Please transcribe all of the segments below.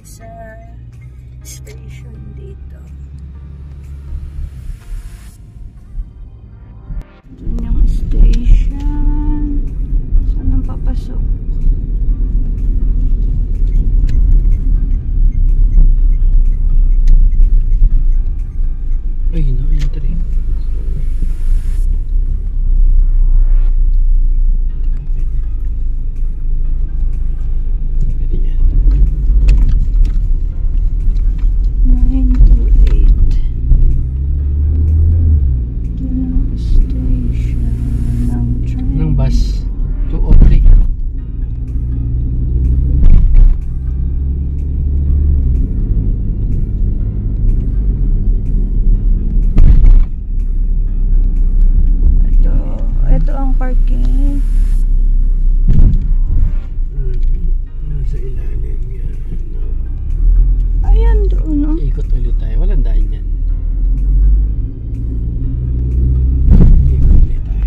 sa station dito. Doon yung station. Saan ang papasok? Ay, no entry. Parking. Nasa ilalim yan. Ayan doon, no? Ikot ulit tayo. Walang daan yan. Ikot ulit tayo.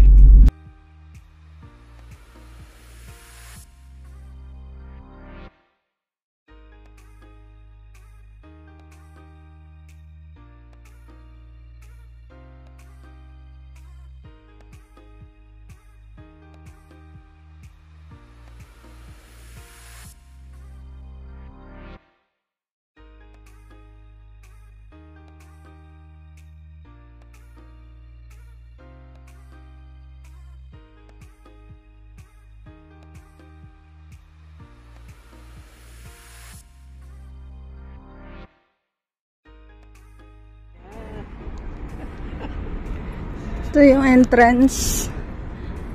Ito yung entrance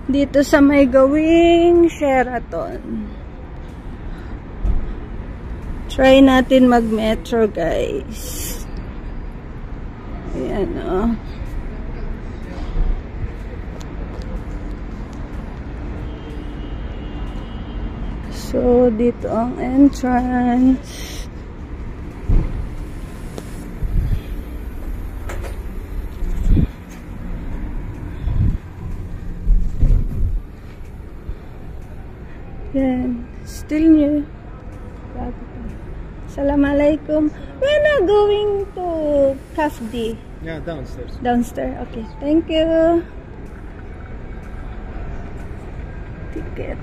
dito sa may gawing Sheraton. Try natin mag-metro, guys. Ayan, oh. So, dito ang entrance. Yan. Still new. Assalamualaikum. We're not going to Kafdi. Yeah, downstairs. Downstairs. Okay. Thank you. Ticket.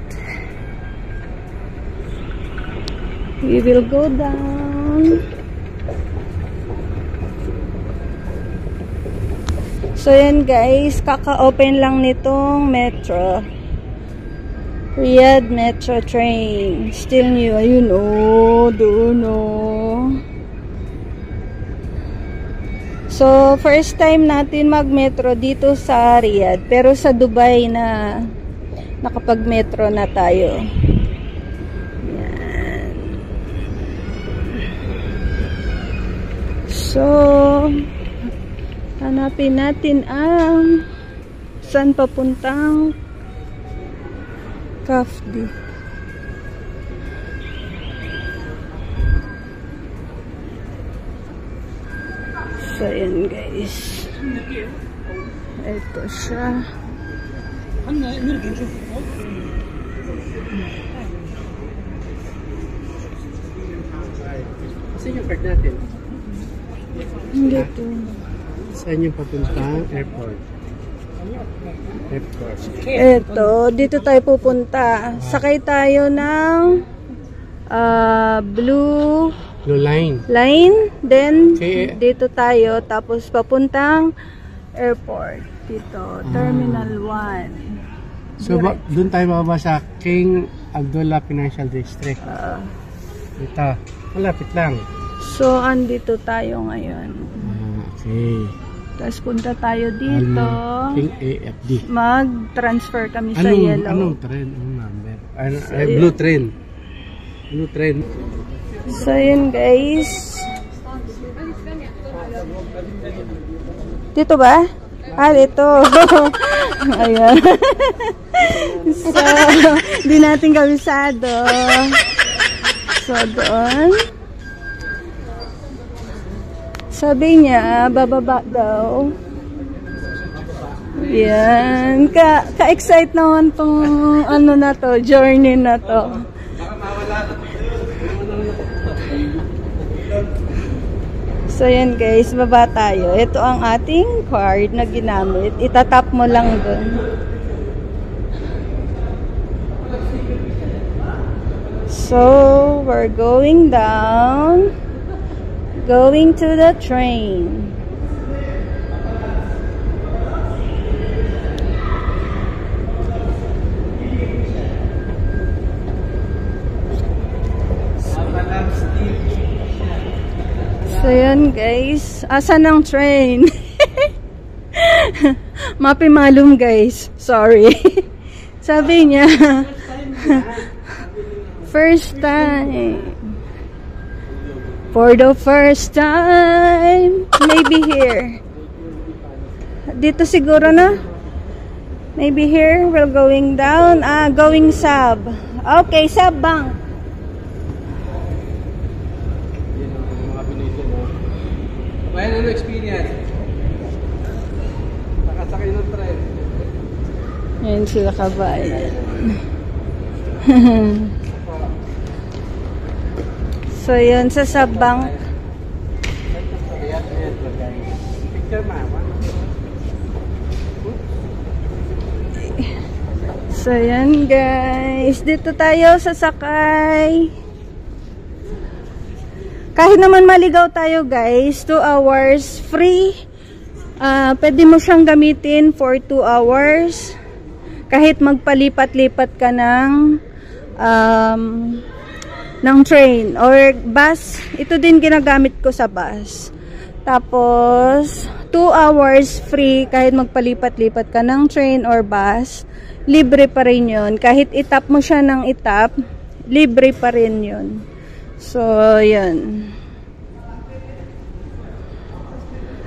We will go down. So yan guys, kaka-open lang nitong metro. Riyadh Metro train. Still new. Ayun, oh. Doon, oh. So, first time natin mag-metro dito sa Riyadh. Pero sa Dubai na nakapag-metro na tayo. Yan. So, hanapin natin ang saan papuntang Kafdi. So, yan guys. Ito siya. Saan yung card natin? Dito. Saan yung papuntang airport? Ito, dito tayo pupunta. Sakay tayo ng blue line. Then, Okay. dito tayo. Tapos, papuntang airport. Dito, Terminal 1. So, doon tayo bababa sa King Abdullah Financial District. Ito. Malapit lang. So, andito tayo ngayon. Okay. Tapos, punta tayo dito. King AFD. Mag-transfer kami sa yellow. Anong train? Anong number? Blue train. Blue train. So, yun guys. Dito ba? Dito. Ayan. So, di natin kabisado. So, doon. Sabi niya, bababa daw. Yan. Ka-excite naman tong ano na to, journey na to. So yan guys, baba tayo. Ito ang ating card na ginamit. Itatap mo lang dun. So, we're going down. Going to the train. So yan guys, asan ang train? Mapi malum guys, sorry. Sabi niya, first time. For the first time, maybe here. Dito siguro na. Maybe here, we're going down. Going sub. Okay, sub bank. Ano experience? Nakasakay ng tren. Ayan sila kabayan. So yun sa Sabang. Picture mama. So yan guys, dito tayo sasakay. Kahit naman maligaw tayo guys, 2 hours free. Pwede mo siyang gamitin for 2 hours. Kahit magpalipat-lipat ka ng train or bus. Ito din ginagamit ko sa bus. Tapos, 2 hours free kahit magpalipat-lipat ka ng train or bus. Libre pa rin yun. Kahit itap mo siya ng itap, libre pa rin yun. So, yun.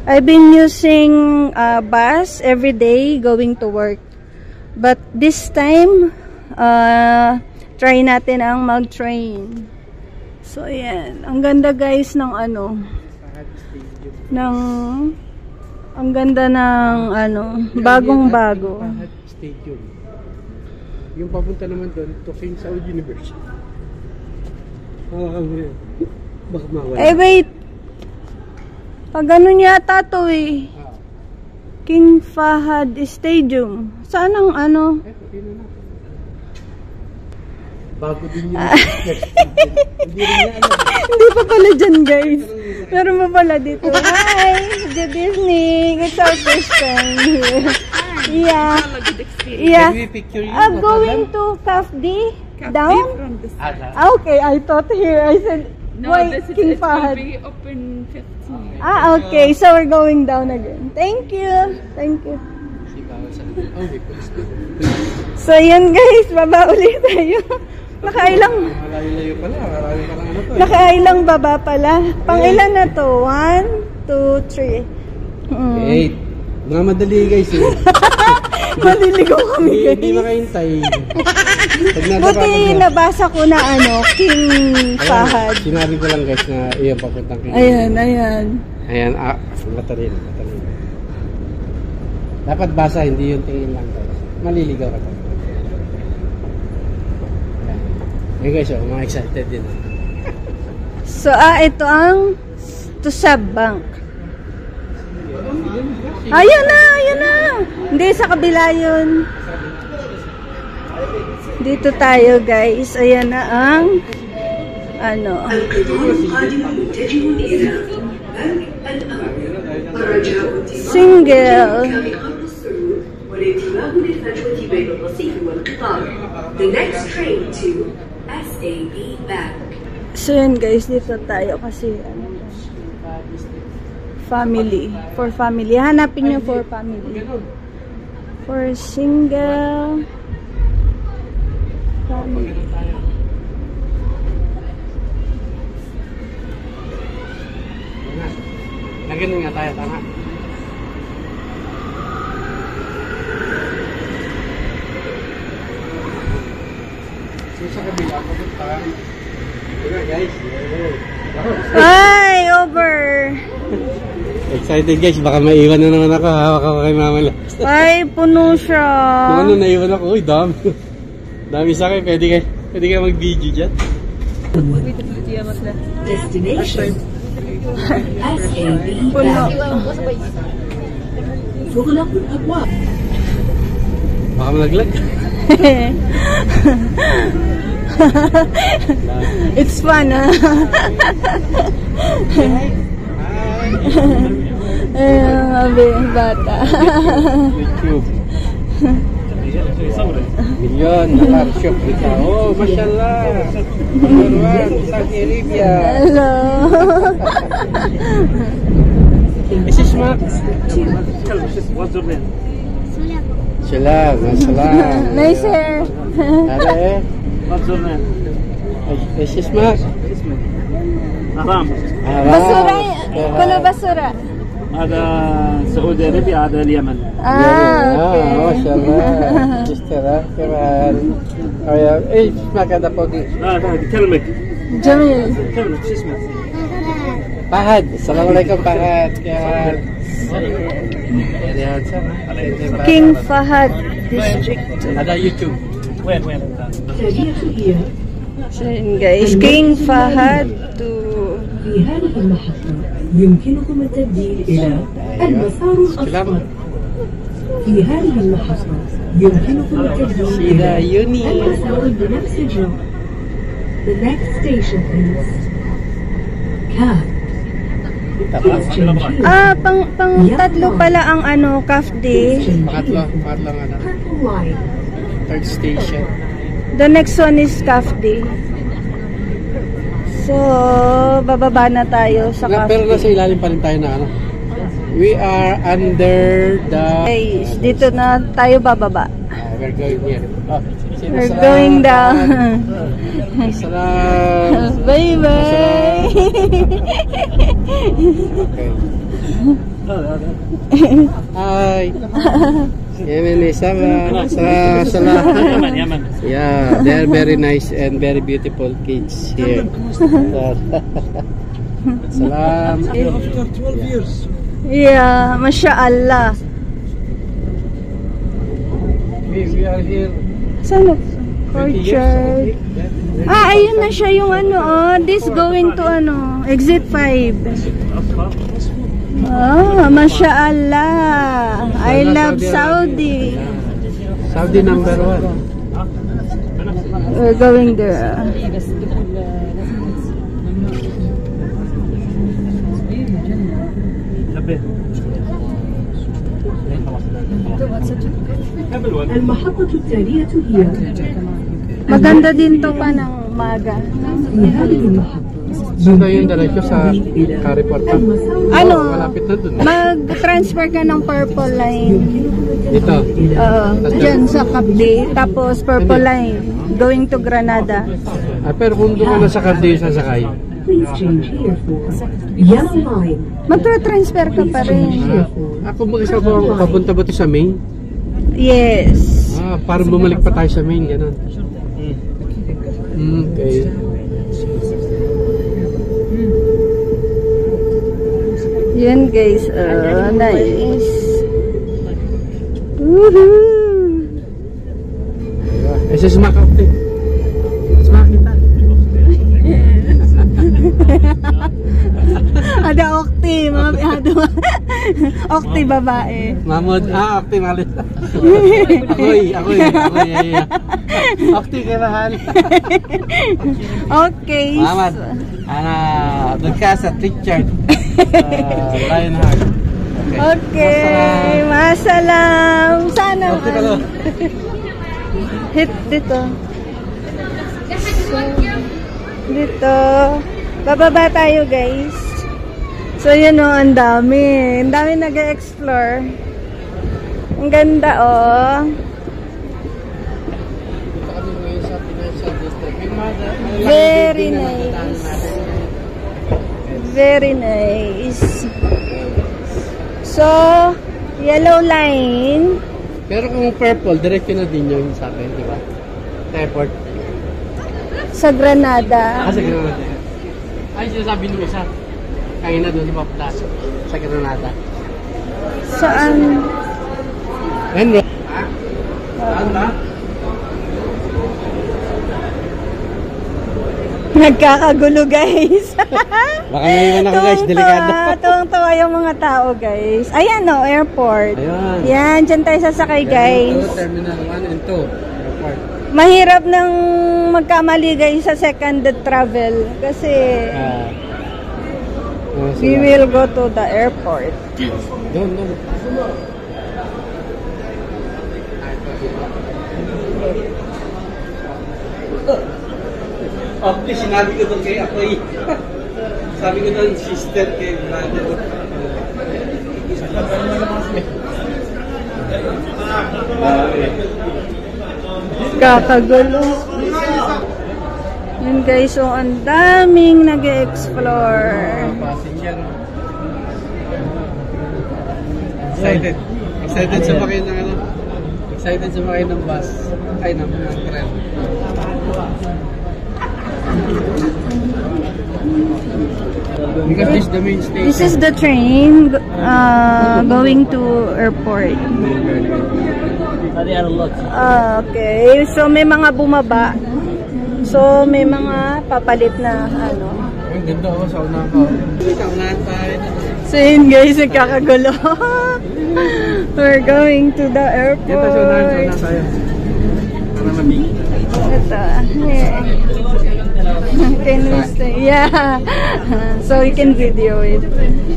I've been using bus every day going to work. But this time, try natin ang mag-train. So, yan. Ang ganda guys ng ano. Ang ganda ng ano, bagong-bago. Stadium. Yung papunta naman doon, to King Saud University. Baka mawala. Eh, wait. Pag ganun yata to eh. King Fahad Stadium. Saan ang ano? Bago din yun. Hindi pa pala dyan guys. Meron pa pala dito. Hi! Good evening. It's our first time here. Yeah. Yeah. I'm going to CAFD. Down? Okay, I thought here. I said, why King Fahad? It will be open 15. Okay. So we're going down again. Thank you. Thank you. So yun guys, baba ulit tayo. Nakailang nakailang baba pala. Pangilan na to? 1, 2, 3. 8. Mga madali guys eh. Maliligaw kami guys. Hindi makahintay. Buti nabasa ko na ano, King Fahad. Sinabi ko lang guys na iyan papuntang King. Ayan, ayan. Ayan, matalin. Dapat basa, hindi yung tingin lang guys. Maliligaw ka tayo. Ayan guys, mga excited din. So, ito ang Tusab Bank. Ayun na, ayun na. Hindi, sa kabila yun. Dito tayo guys. Ayan na ang ano. Single. The next train to SAB Bank. So yun guys, dito tayo kasi ano, family. For family. Hanapin nyo for family. For single family. Nagano nga tayo, tama? So sa kabila, papunta. Ayan guys. Ay, over. Excited guys, baka maiwan na naman ako. Hawak ako kay Mama Labs. Ay, puno siya. Naiwan ako. Uy, dami. Dami sa akin. Pwede ka mag-video dyan. Destination SAB. Puno. تغلق الأبواب. Baka malaglag. It's fun, ha? Ayun, bata. YouTube. Milyon, naka-shop kita. Oh, mashallah. Number 1, Saudi Arabia. Hello. This is Max. Salam, salam. Nice hair. Are. This is Max. حرام Basura. Kulo basura. هذا سعودي عربيا هذا اليمن Okay. ما شاء الله. اشترى كمان. ايش اسمك هذا فوقي؟ لا بكلمك Jamil. كلمك شو اسمه فهد. السلام عليكم فهد. كيف King Fahad District. هذا يوتيوب. وين التالية هي So yun guys, King Fahad to في هذه المحطة يمكنكم التبديل إلى المسار الأصفر. في هذه المحطة يمكنكم التبديل إلى يوني. المسار البنفسجي. The next station is CAF. pang tatlo pala ang ano, Kafdi. Pangatlo ano. Purple line. Third station. The next one is Kafdi. So, bababa na tayo sa Pero nasa Kafdi. ilalim pa rin tayo na ano. We are under the... Guys, dito na tayo bababa. We're going here. Oh, We're going down. Salam. Bye bye. Okay. Hi. Yemen sama. Salam. يمن Yeah, they are very nice and very beautiful kids here. Salam. after 12 years Yeah, Masya Allah. We are here. Saan? Orchard. Ayun na siya yung ano, oh. This going to ano, exit 5. Oh, Masya Allah. I love Saudi. Saudi number 1. We're going there. المحطة التالية هي Maganda din to pa ng maga. في هذه المحطة Saan yung diretso sa Carrefour pa? Ano? Malapit na dun. Mag-transfer ka ng Purple Line. Dito. Dyan sa Kafdi. Tapos Purple Line. Going to Granada. Pero kung doon ka na sa Cardi sasakay. Please change here for Yellow Line. Magtra-transfer ka pa rin. Ako mag-isa ko papunta ba ito sa main? Yes. Parang bumalik pa tayo sa main, gano'n. Okay. Yan guys. Nice. Woohoo! Ese es Makapte. Es Makita. Ada Okti. Okti babae. Mahmud. Okti malit. Ako'y. Okti kay mahal. Okay. Mahmud. Doon ka sa Richard. Lionheart. Okay. Masalam. Sana. Hit dito. Dito. Bababa tayo guys. So yun o, ang dami. Ang dami nag-explore. Ang ganda o. Very nice. Very nice. So, yellow line. Pero kung purple, diretso na din yung sa akin, di ba? Airport. Sa Granada. Sa Granada. Ay, sinasabi nung isa. Kaya na doon sa papunta. Sa Granada. Saan? Ayun, bro. Saan ba? Nagkakagulo guys. Baka naiwan ako guys, delikado. Tuwang-tuwa yung mga tao guys. Ayan o, airport. Ayun. Yan, dyan tayo sasakay guys. Terminal 1 and 2. Airport. Mahirap nang magkamali guys sa second travel. Kasi we will go to the airport. Doon. Okay, sinabi ko doon kay Akoy. Sabi ko doon, sister kay brother. Kakagulo. Yun guys, so ang daming nag-explore. Excited. Excited sumakay ng ano? Excited sumakay ng bus. Ay, ng tren. Because this is the main station. This is the train going to airport. Okay, so may mga bumaba. So may mga papalit na ano. Ang ganda ako sa unahan ko. Sa unahan tayo. So yun guys, nagkakagulo. We're going to the airport. Ito sa unahan tayo. Para mabig. Ito. Can we stay? Yeah. So we can video it.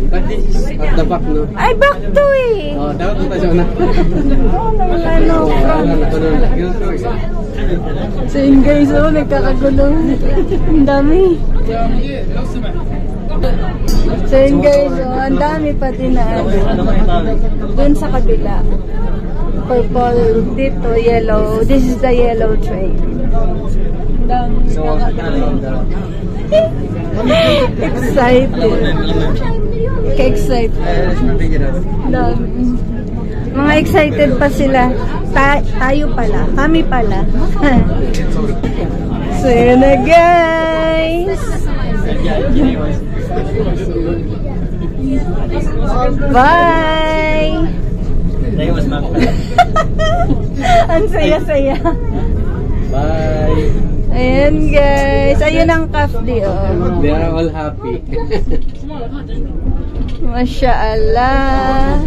But this is at the back, no? Ay, back to eh. Oh, dapat ito sa unahan. So yun guys, oh, nagkakagulo. Ang dami. So yun guys, oh, ang dami pati na dun sa kabila. Purple, dito yellow. This is the yellow train. Ang dami. Excited. Excited. Dami. Mga excited pa sila. Tayo pala. Kami pala. So yun na guys. Bye! Ang saya-saya. Bye! Ayan guys. Ayun ang kafdi oh. They are all happy. Masya-Allah.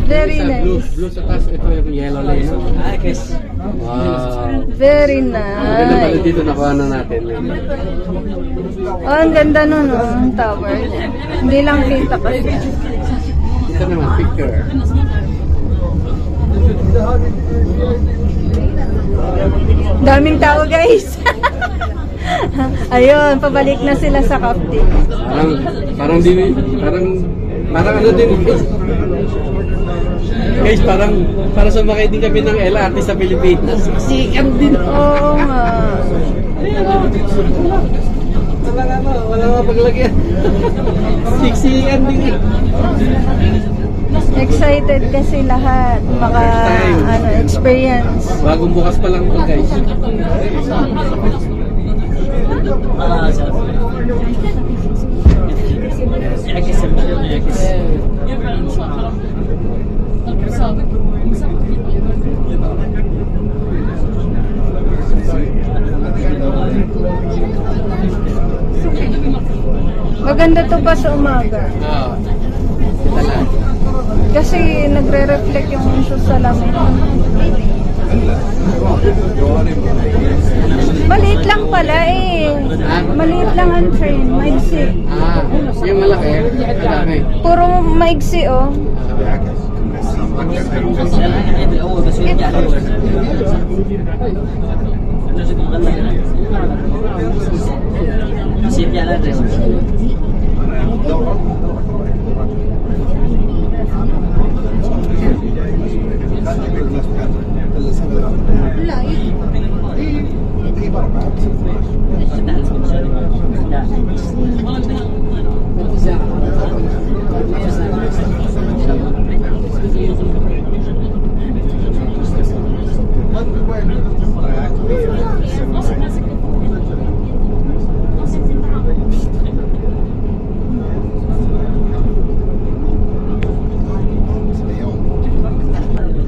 Very nice. Blue sa taas, ito yung yellow lane. Wow. Very Maganda pala nice. dito nakuha na natin. Oh, ang ganda nun oh, ang tower. Hindi lang kita kasi. Ito naman, picture. Daming tao guys. Ayun, pabalik na sila sa kafdi. Parang ano din. Guys, para sumakay din kami ng LRT sa Pilipinas. Siksikan din. Oo nga. Wala nga paglagyan. Siksikan din. Excited kasi lahat experience. Bagong bukas pa lang ito guys. Maganda to pa sa umaga. Kasi nagre-reflect yung sa salamin. Maliit lang pala eh. Maliit lang ang train. Maigsi. Yung malaki. Malaki. Puro maigsi oh.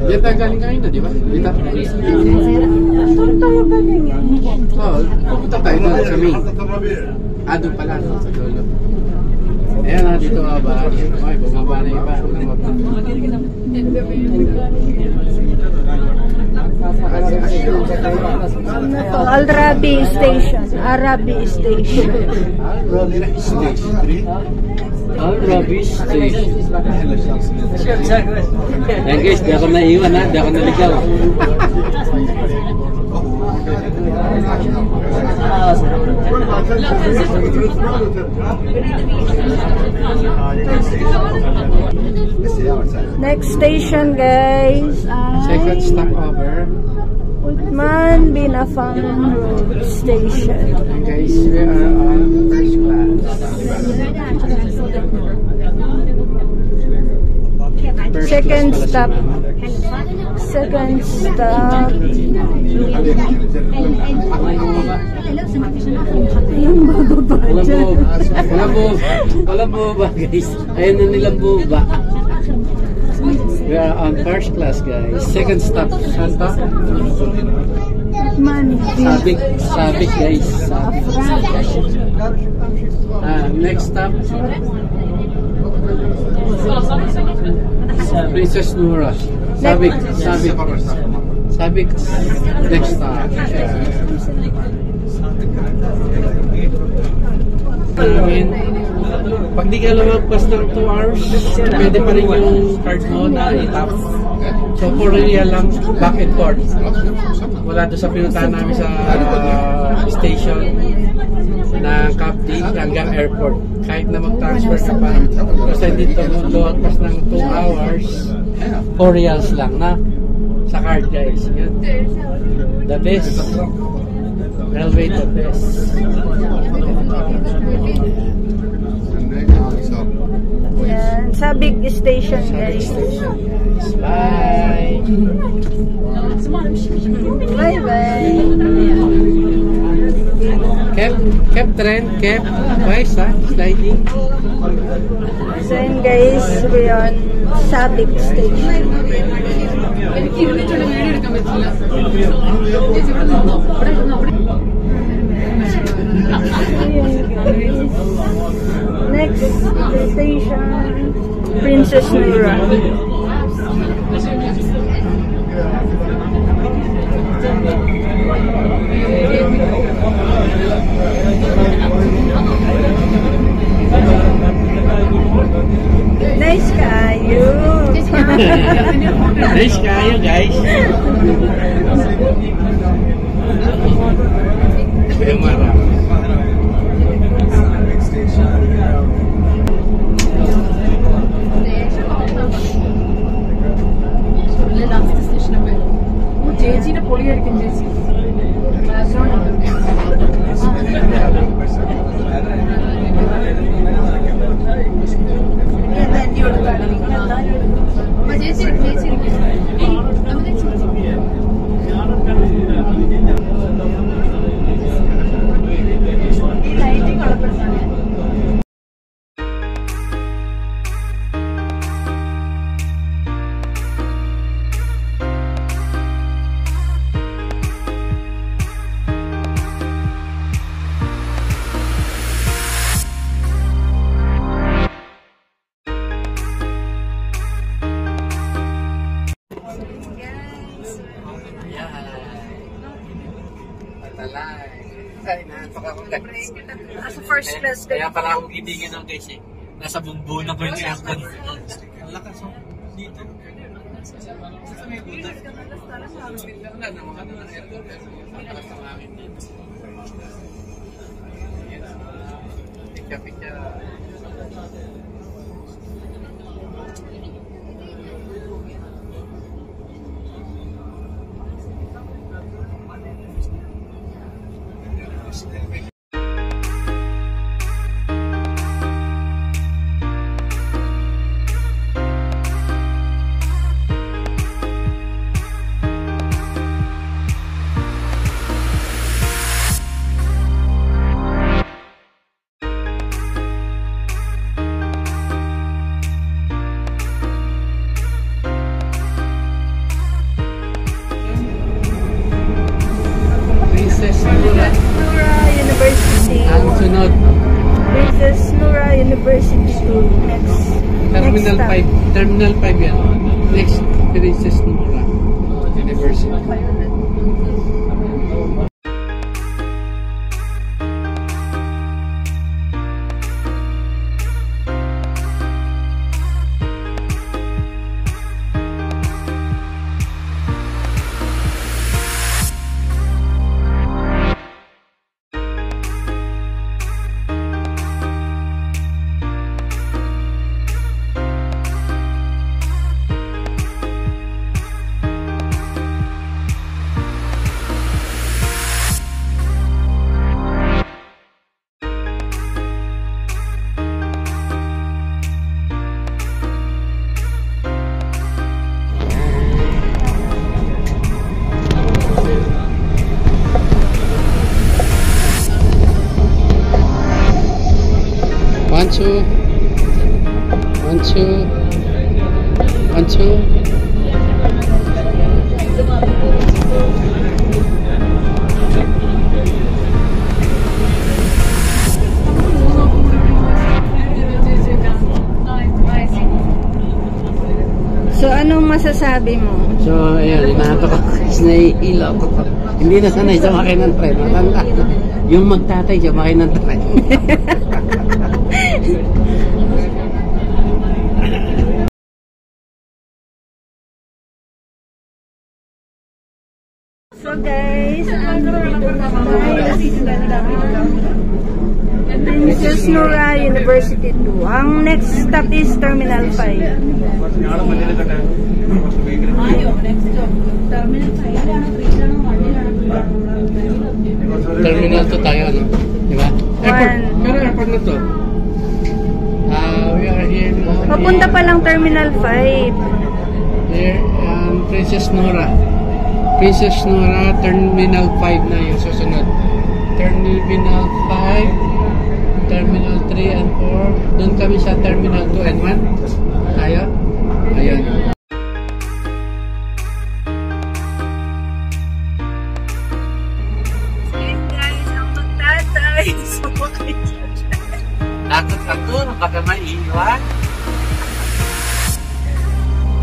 Diyan tayo galing kanina, di ba? Dito. Saan tayo Oo, pupunta tayo doon sa main. Doon pala, sa dulo. Ayan na, dito ba? Ay, bumaba na iba. Al-Rabi Station. Arabi Station. Al-Rabi Station. Ayan guys, di ako naiwan ha, di ako naligaw. Next station, guys. Second stopover. Uthman bin Affan Road Station. And guys, we are on first class. Second stop. Second stop. Walang buba guys. Ayan na nilang buba. We are on first class guys. Second stop. Santa? Uthman bin Sabik guys. Next stop. Princess Nura. Sabik. Next stop. Pag di ka lumagpas ng 2 hours, pwede pa rin yung card mo na i-tap. So, 4 real lang, back and forth. Wala doon sa pinuntahan namin sa station ng Capdi hanggang airport. Kahit na mag-transfer ka pa, kasi dito lumagpas ng 2 hours, 4 reals lang na sa card guys. Yan. The best. Railway the best. Yan. Sabik Station, guys. Bye! Bye-bye. Kept trend, kept twice, sliding. So yun, guys, we're on Sabik Station. Next station, Princess Nura. Nice kayo. Nice kayo guys. Yung marami. ചേച്ചിയുടെ പൊളിയായിരിക്കും ചേച്ചി Ay, naantok ako guys. Nasa first class, guys. Kaya pala ako gitingin ng guys eh. Nasa bumbunan ko yung aircon. Ang lakas mo dito. Sa may buta. Wala na mga ng aircon. Ang lakas ng hangin dito. Picture. Sunod, Princess Nora University School. Terminal stop. 5. Terminal 5 yan. Next, Princess Nora University. One, two. One, two. One, two. So, anong masasabi mo? So, ayun, inahatok ako kasi naiilaw ko. Hindi na sanay sumakay ng tren. Matanda. Yung magtatay, sumakay ng tren. So guys, nandito na tayo sa Princess Nora University 2. Ang next stop is Terminal 5. Terminal 2 tayo, ano? Diba? Airport. Pero airport na to. We are here. Papunta pa lang Terminal 5. Here, Princess Nora. Princess Nora, Terminal 5 na yung susunod. Terminal 5, Terminal 3 and 4. Doon kami sa Terminal 2 and 1. Tayo. Ayun. Ayun guys, ang magtatay. Sumakay siya. Takot ako, baka maiiwan.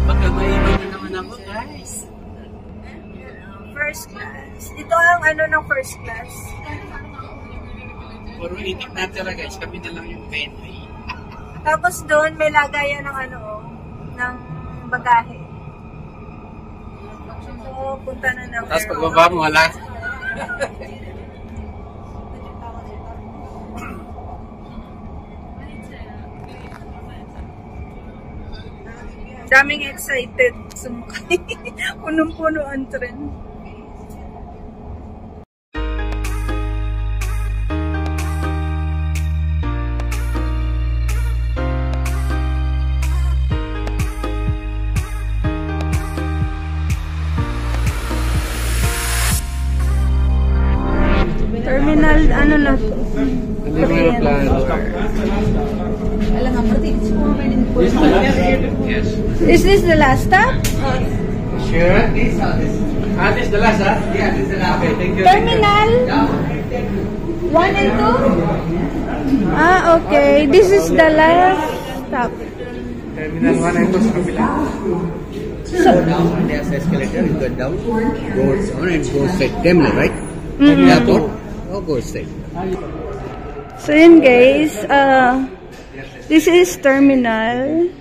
Baka maiiwan na naman ako, guys. First class. Ito ang ano ng first class. Puro itik natira, guys. Kami na lang yung venue. Tapos doon may lagayan ng ano, ng bagahe. So, punta na ng Tapos pagbaba mo, wala. daming excited sumakay. Punong-puno ang tren. Terminal, ano na to? Yes. Is this the last stop? Sure? This is the last, huh? Yeah, this is the last. Okay, thank you. Terminal 1 and 2? Ah, okay. This is the last stop. Terminal 1 and 2 sa kabila. So down, there's escalator, you go down, goes on and goes straight. Terminal, right? Airport, or goes straight. So yun guys, this is Terminal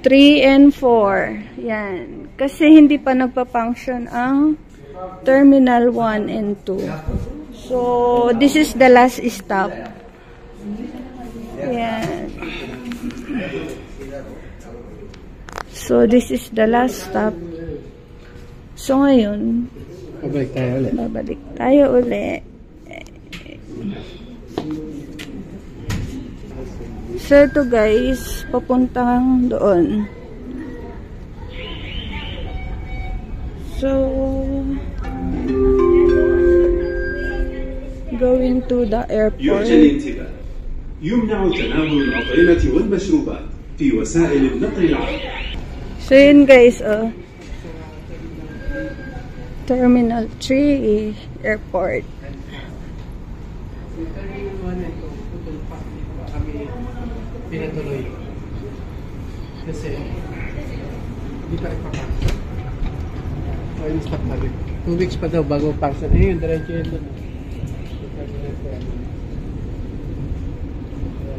3 and 4. Yan. Kasi hindi pa nagpa-function ang Terminal 1 and 2. So, this is the last stop. Yan. So, this is the last stop. So, ngayon, Babalik tayo ulit. babalik tayo ulit. So, ito guys, papuntang doon. So, going to the airport. يرجى الانتباه. يمنع تناول الأطعمة والمشروبات في وسائل النقل العام. So, yun guys, Terminal 3 Airport. kami pinatuloy. Kasi hindi pa rin papasok. So, yung stop namin. 2 weeks pa daw bago pasok. Ayun, diretso yun doon.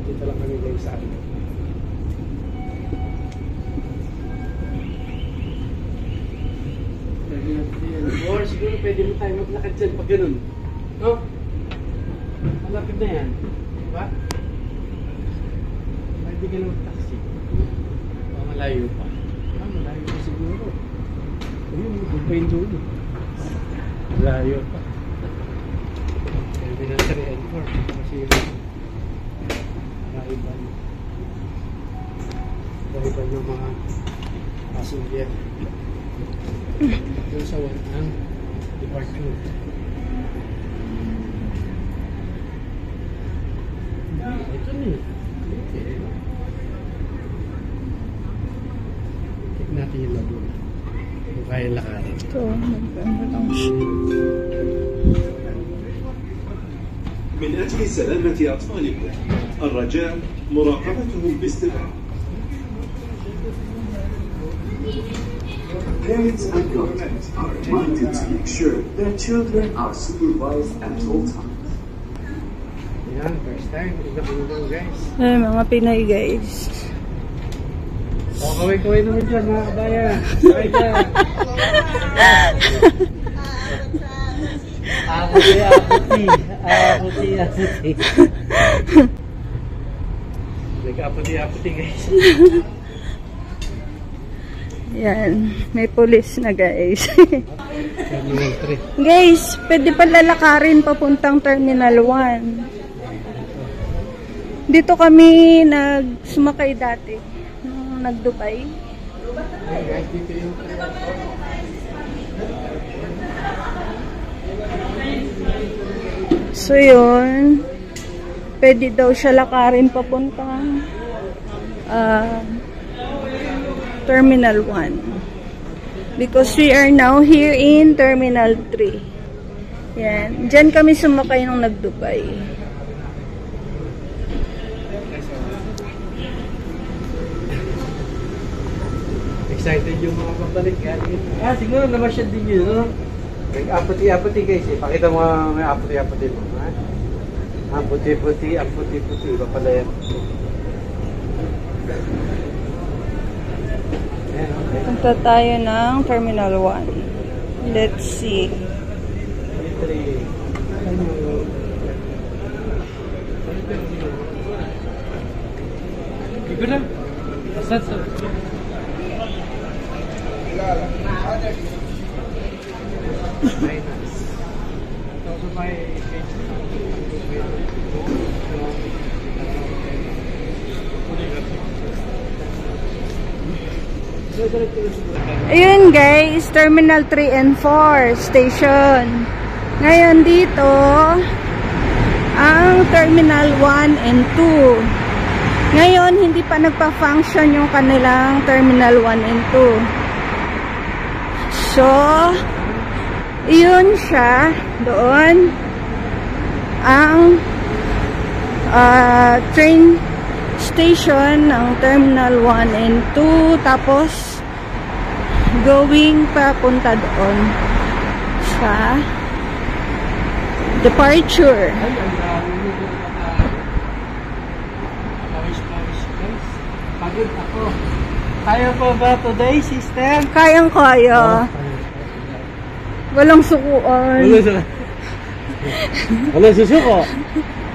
Dito lang kami guys sa akin. Or siguro pwede mo tayo maglakad dyan pag ganun. No? Malapit na yan. Diba? Pwede ka na mag-taxi. O malayo pa. Malayo pa siguro. Ayun, doon pa yung doon. Malayo pa. Pwede na 3 and 4. Kasi nakaiban. Nakaiban yung mga passenger. Doon sa ang departure. Ito na eh. Check natin yung labo. Kung kaya lakarin. Ito, nag-ano lang siya. من أجل سلامة أطفالكم الرجاء مراقبتهم باستمرار. Parents and guardians are reminded to make sure their children are supervised at all times. Yan, first time. Tignan guys. Ay, mga Pinay guys. O, kaway-kaway naman dyan mga kabayan. Kaway dyan. Aputi. Nag-aputi guys. Yan, may police na guys. Terminal 3. Guys, pwede pa lalakarin papuntang Terminal 1. Dito kami nagsumakay dati nung nag-Dubai. Dito yung so yun, pwede daw siya lakarin papuntang Terminal 1 because we are now here in Terminal 3. Yan, dyan kami sumakay nung nag-Dubai. excited yung mga pabalik. Siguro namasyad din yun, no? Nag-aputi-aputi guys, eh. Pakita mo may aputi-aputi mo. Ang puti-puti, iba pala yan. Punta tayo ng Terminal 1. Let's see. Ikaw na? Asad sa? Ayun guys, Terminal 3 and 4 station. Ngayon dito ang Terminal 1 and 2. Ngayon hindi pa nagpa-function yung kanilang Terminal 1 and 2. So iyon siya doon ang train station ng Terminal 1 and 2, tapos going papunta doon sa departure. Pagod ako. Kaya pa ba today, sister? Kayang-kaya. Walang sukuan. Walang susuko.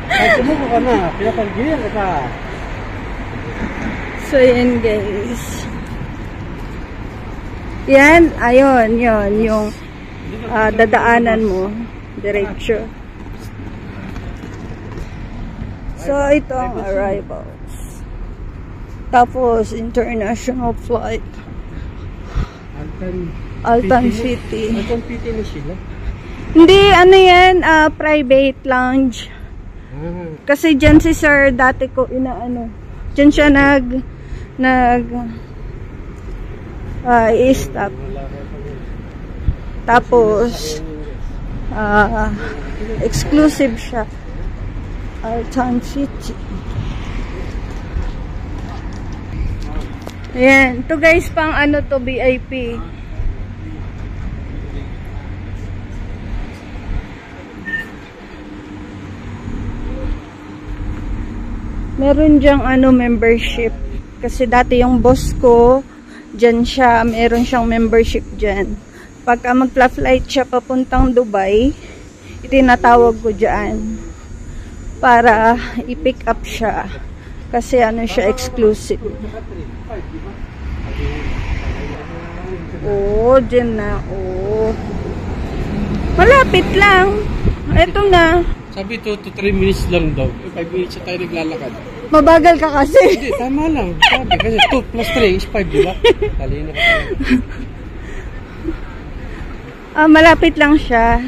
Kahit sumuko ka na, pinapag-giyan ka pa. So, yan guys. Yan, ayun, yun, yung dadaanan mo. Diretso. So, ito ang arrivals. Tapos, international flight. Altan City. Altan City na sila? Hindi, ano yan, private lounge. Kasi dyan si sir, dati ko inaano. Dyan siya i-stop. Tapos, exclusive siya. Altan City. Ayan. Ito guys, pang ano to, VIP. Meron dyang ano, membership. Kasi dati yung boss ko, dyan siya, meron siyang membership dyan. Pagka magpa-flight siya papuntang Dubai, itinatawag ko dyan para i-pick up siya. Kasi ano siya, exclusive. Oh, dyan na. Oh. Malapit lang. Ito na. Sabi 2 to 3 minutes lang daw. 5 minutes na tayo naglalakad. Mabagal ka kasi. Hindi, tama lang. Sabi, kasi 2 plus 3 is 5, di ba? Tali na ka. Malapit lang siya.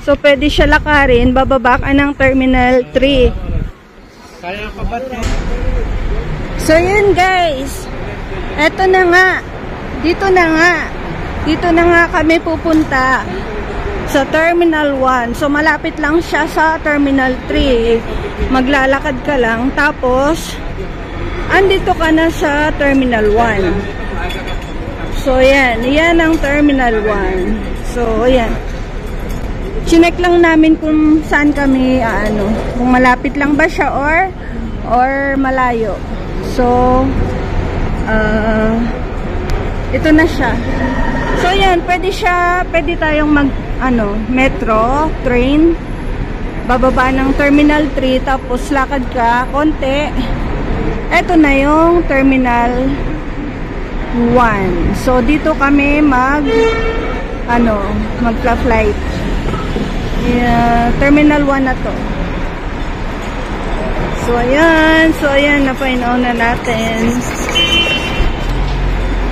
So, pwede siya lakarin. Bababa ka ng Terminal 3. Kaya pa ba? So, yun guys. Eto na nga. Dito na nga. Dito na nga kami pupunta. Sa Terminal 1. So, malapit lang siya sa Terminal 3. Maglalakad ka lang. Tapos, andito ka na sa Terminal 1. So, yan. Yan ang Terminal 1. So, yan. Chinek lang namin kung saan kami, kung malapit lang ba siya or malayo. So, ito na siya. So, yan. Pwede tayong metro, train, bababa ng Terminal 3, tapos lakad ka, konti. Ito na yung Terminal 1. So, dito kami magpa-flight. Terminal 1 na to. So, ayan, na-find out na natin.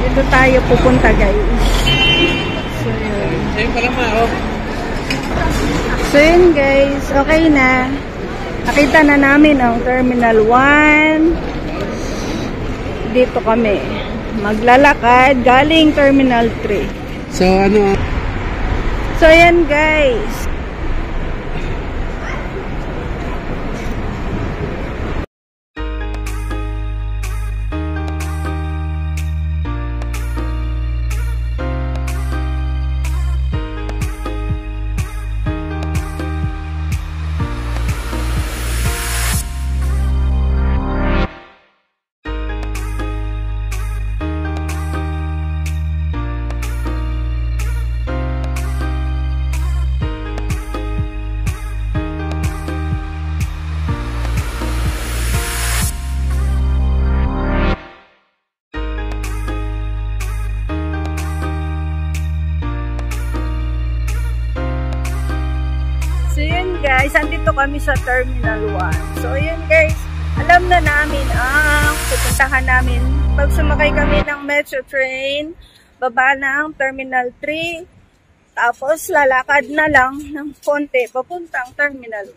Dito tayo pupunta, guys. So, yun. Ayun pala ako. So, yun, guys. Okay na. Nakita na namin ang Terminal 1. Dito kami. Maglalakad galing Terminal 3. So, ano? So, ayan, guys. Guys, andito kami sa Terminal 1. So, yun guys, alam na namin ang pupuntahan namin. Pag sumakay kami ng metro train, baba ng Terminal 3, tapos lalakad na lang ng konti papuntang Terminal 1.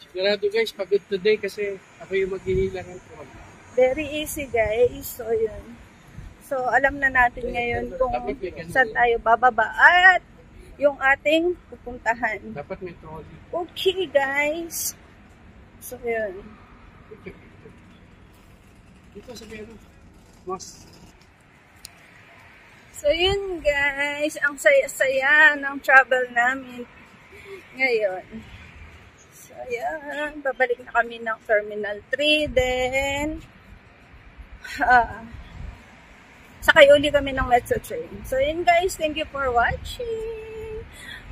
Sigurado guys, pagod today kasi ako yung maghihilang ng truck. Very easy guys. So, yun. So, alam na natin ngayon kung saan tayo bababa at yung ating pupuntahan. Dapat may trolley. Okay, guys. So, yun. Dito sa Bero. Mas. So, yun, guys. Ang saya-saya ng travel namin ngayon. So, yan. Babalik na kami ng Terminal 3. Then, sakay uli kami ng metro train. So, yun, guys. Thank you for watching.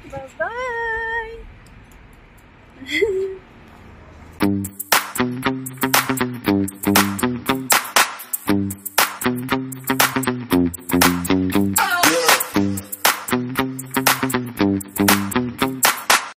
Bye-bye!